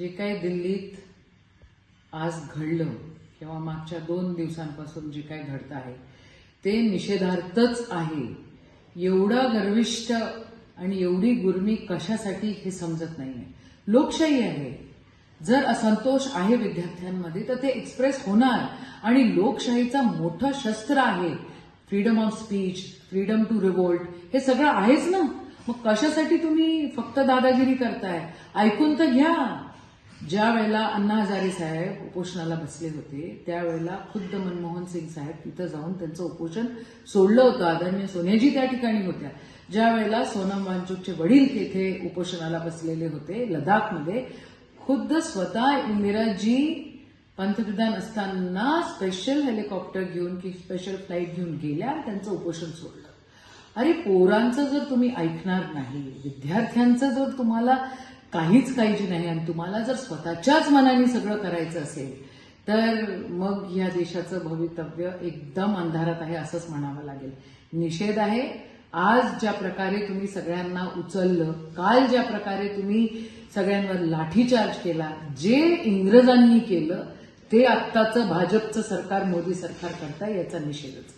जे काही दिल्लीत आज घडलं किंवा मागच्या 2 दिवसांपासून जे काही घडतं आहे ते निषेधार्थच आहे. एवढा गर्विष्ठ आणि एवढी गुर्मी कशासाठी हे समजत नाहीये. लोकशाही आहे. जर असंतोष आहे विद्यार्थ्यांमध्ये तर ते एक्सप्रेस होणार आणि लोकशाहीचा मोठं शस्त्र आहे freedom of speech, freedom to revolt, हे सगळं आहेच ना. मग कशासाठी तुम्ही फक्त दादागिरी करताय? ऐकून तर घ्या. ज्या वेळेला अण्णा हजारे साहेब उपोषणाला बसले होते त्यावेळेला खुद्द मनमोहन सिंग साहेब तिथं जाऊन त्यांचं उपोषण सोडलं होतं. आदरणीय सोनियाजी त्या ठिकाणी होत्या. ज्या वेळेला सोनम वांगचुकचे वडील तिथे उपोषणाला बसलेले होते लडाखमध्ये, खुद्द स्वतः इंदिराजी पंतप्रधान असताना स्पेशल हेलिकॉप्टर घेऊन की स्पेशल फ्लाईट घेऊन गेल्या आणि त्यांचं उपोषण सोडलं. अरे पोरांचं जर तुम्ही ऐकणार नाही, विद्यार्थ्यांचं जर तुम्हाला काहीच काळजी नाही आणि तुम्हाला जर स्वतःच्याच मनाने सगळं करायचं असेल तर मग या देशाचं भवितव्य एकदम अंधारात आहे असंच म्हणावं लागेल. निषेध आहे. आज ज्या प्रकारे तुम्ही सगळ्यांना उचललं, काल ज्या प्रकारे तुम्ही सगळ्यांवर लाठीचार्ज केला, जे इंग्रजांनी केलं ते आत्ताचं भाजपचं सरकार, मोदी सरकार करताय, याचा निषेधच.